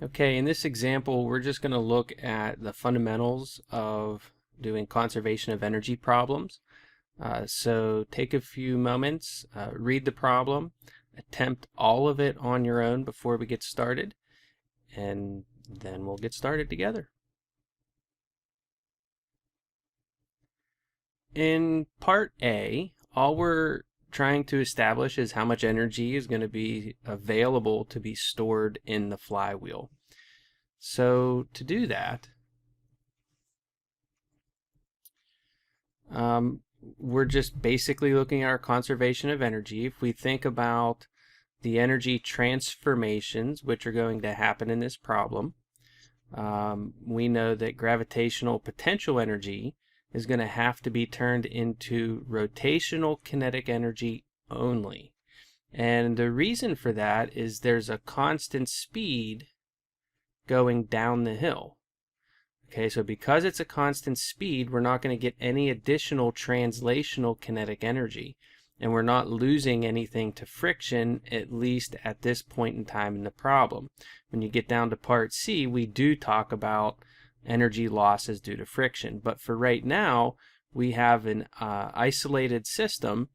Okay, in this example, we're just going to look at the fundamentals of doing conservation of energy problems. So take a few moments, read the problem, attempt all of it on your own before we get started, and then we'll get started together. In part A, all we're trying to establish is how much energy is going to be available to be stored in the flywheel. So to do that, we're just basically looking at our conservation of energy. If we think about the energy transformations which are going to happen in this problem, we know that gravitational potential energy is going to have to be turned into rotational kinetic energy only. And the reason for that is there's a constant speed going down the hill. Okay, so because it's a constant speed, we're not going to get any additional translational kinetic energy. And we're not losing anything to friction, at least at this point in time in the problem. When you get down to part C, we do talk about energy losses due to friction. But for right now, we have an isolated system.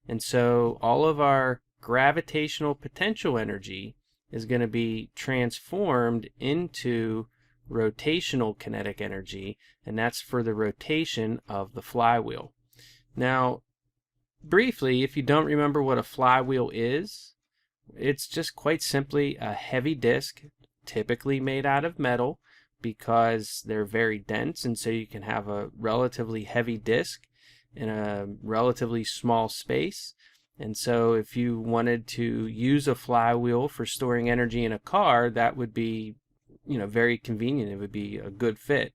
And so all of our gravitational potential energy is going to be transformed into rotational kinetic energy, and that's for the rotation of the flywheel. Now, briefly, if you don't remember what a flywheel is, it's just quite simply a heavy disc, typically made out of metal because they're very dense, and so you can have a relatively heavy disc in a relatively small space. And so if you wanted to use a flywheel for storing energy in a car, that would be very convenient. It would be a good fit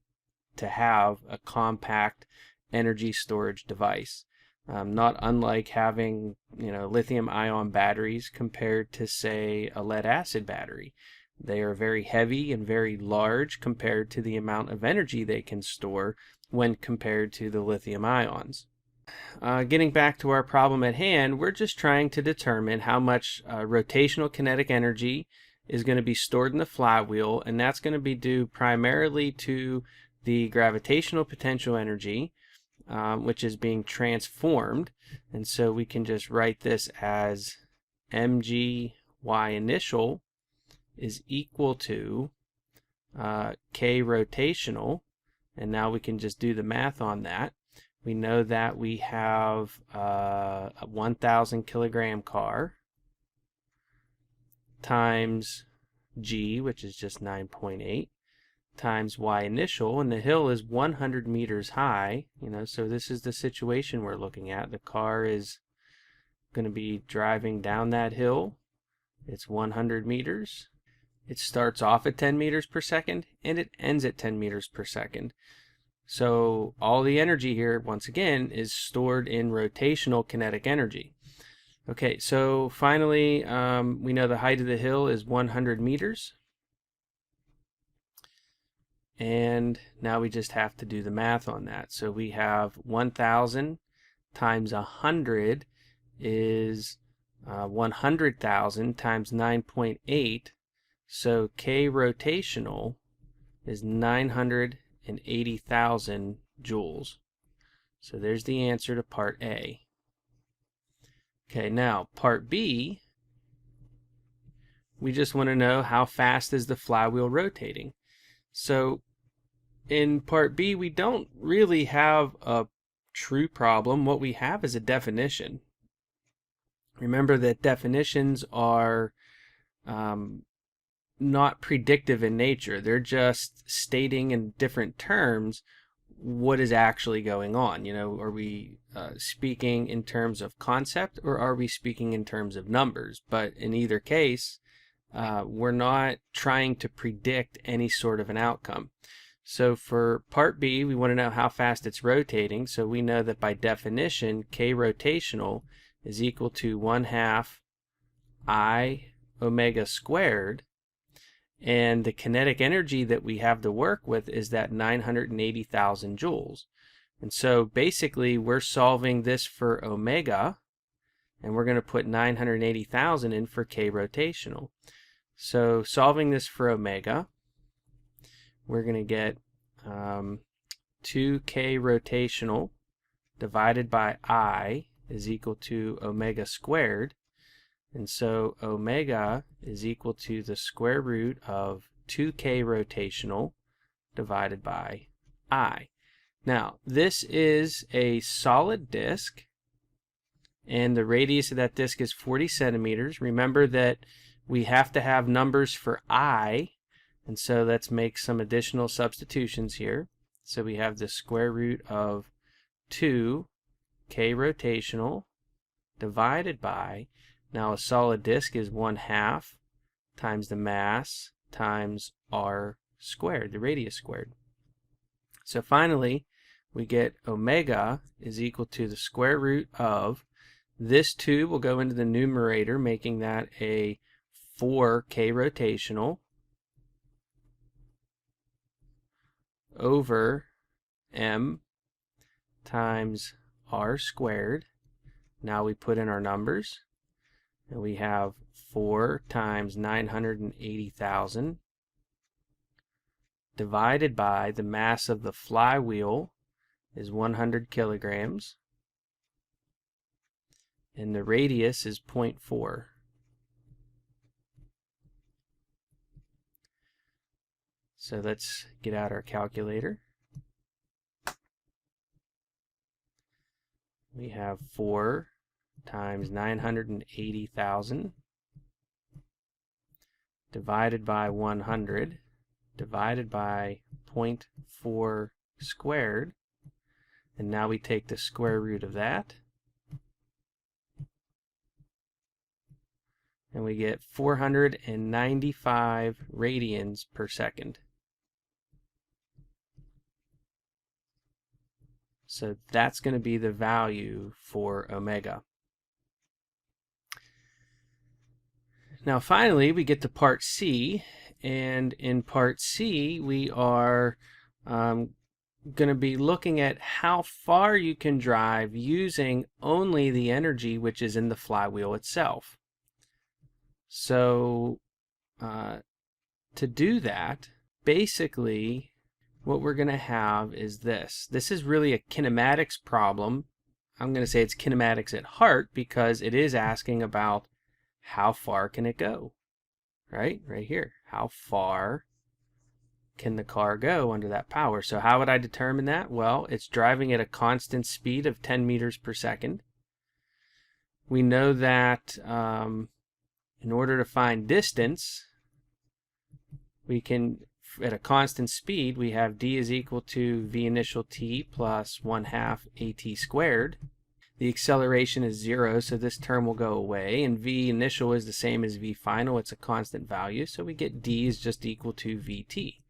to have a compact energy storage device. Not unlike having, lithium-ion batteries compared to, say, a lead-acid battery. They are very heavy and very large compared to the amount of energy they can store when compared to the lithium ions. Getting back to our problem at hand, we're just trying to determine how much rotational kinetic energy is going to be stored in the flywheel, and that's going to be due primarily to the gravitational potential energy, which is being transformed. And so we can just write this as mg y initial is equal to k rotational, and now we can just do the math on that. We know that we have a 1,000 kilogram car times g, which is just 9.8, times y initial, and the hill is 100 meters high. So this is the situation we're looking at. The car is going to be driving down that hill. It's 100 meters. It starts off at 10 meters per second and it ends at 10 meters per second. So all the energy here, once again, is stored in rotational kinetic energy. Okay, so finally, we know the height of the hill is 100 meters. And now we just have to do the math on that. So we have 1,000 times 100 is 100,000 times 9.8. So K rotational is 980,000 joules. So there's the answer to part A. Okay, now part B, we just want to know how fast is the flywheel rotating. So in part B, we don't really have a true problem. What we have is a definition. Remember that definitions are not predictive in nature. They're just stating in different terms what is actually going on. Are we speaking in terms of concept, or are we speaking in terms of numbers? But in either case, we're not trying to predict any sort of an outcome. So for part B, we want to know how fast it's rotating. So we know that by definition, K rotational is equal to 1/2 I omega squared. And the kinetic energy that we have to work with is that 980,000 joules. And so basically we're solving this for omega, and we're going to put 980,000 in for K rotational. So solving this for omega, we're going to get 2k rotational divided by I is equal to omega squared. And so omega is equal to the square root of 2k rotational divided by I. Now, this is a solid disk, and the radius of that disk is 40 centimeters. Remember that we have to have numbers for I, and so let's make some additional substitutions here. So we have the square root of 2k rotational divided by, now a solid disk is 1/2 times the mass times r squared, the radius squared. So finally, we get omega is equal to the square root of, this 2 will go into the numerator, making that a 4k rotational over m times r squared. Now we put in our numbers, and we have 4 times 980,000 divided by the mass of the flywheel is 100 kilograms, and the radius is 0.4. So let's get out our calculator. We have 4 times 980,000 divided by 100 divided by 0.4 squared, and now we take the square root of that, and we get 495 radians per second. So that's going to be the value for omega. Now finally, we get to part C, and in part C we are going to be looking at how far you can drive using only the energy which is in the flywheel itself. So to do that, basically what we're going to have is this. This is really a kinematics problem. I'm going to say it's kinematics at heart because it is asking about how far can it go, right? Right here. How far can the car go under that power? So how would I determine that? Well, it's driving at a constant speed of 10 meters per second. We know that in order to find distance, we can, at a constant speed, we have d is equal to v initial t plus 1/2 at squared. The acceleration is 0, so this term will go away, and v initial is the same as v final. It's a constant value, so we get d is just equal to vt.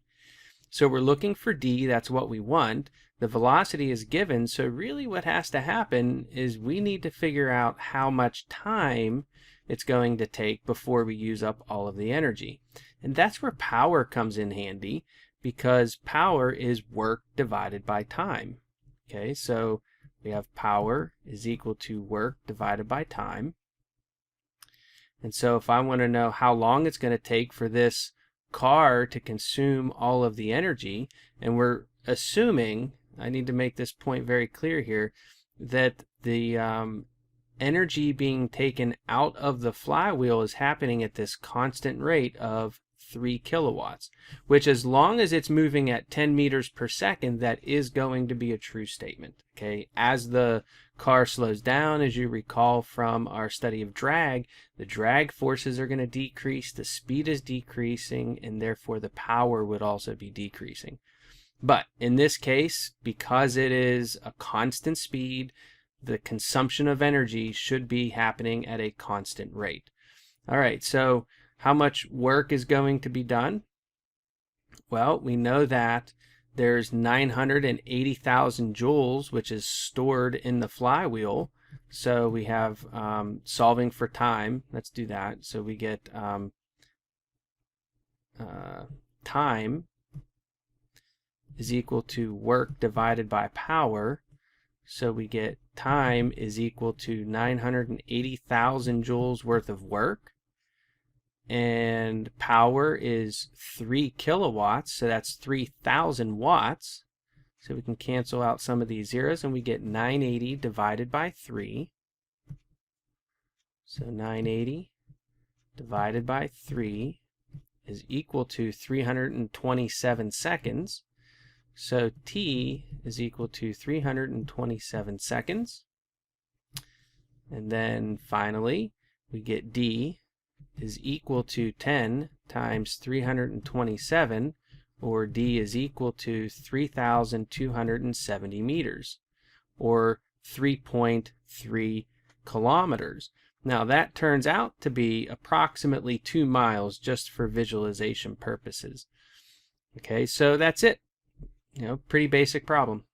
So we're looking for d, that's what we want. The velocity is given, so really what has to happen is we need to figure out how much time it's going to take before we use up all of the energy. And that's where power comes in handy, because power is work divided by time. Okay, so we have power is equal to work divided by time. And so if I want to know how long it's going to take for this car to consume all of the energy, and we're assuming, I need to make this point very clear here, that the energy being taken out of the flywheel is happening at this constant rate of 3 kilowatts, which as long as it's moving at 10 meters per second, that is going to be a true statement. Okay, as the car slows down, as you recall from our study of drag, the drag forces are going to decrease, the speed is decreasing, and therefore the power would also be decreasing. But in this case, because it is a constant speed, the consumption of energy should be happening at a constant rate. All right, so how much work is going to be done? Well, we know that there's 980,000 joules, which is stored in the flywheel. So we have solving for time. Let's do that. So we get time is equal to work divided by power. So we get time is equal to 980,000 joules worth of work. and power is 3 kilowatts, so that's 3,000 watts. So we can cancel out some of these zeros, and we get 980 divided by 3. So 980 divided by 3 is equal to 327 seconds. So T is equal to 327 seconds. And then finally, we get D is equal to 10 times 327, or D is equal to 3,270 meters, or 3.3 kilometers. Now that turns out to be approximately 2 miles just for visualization purposes. Okay, so that's it. Pretty basic problem.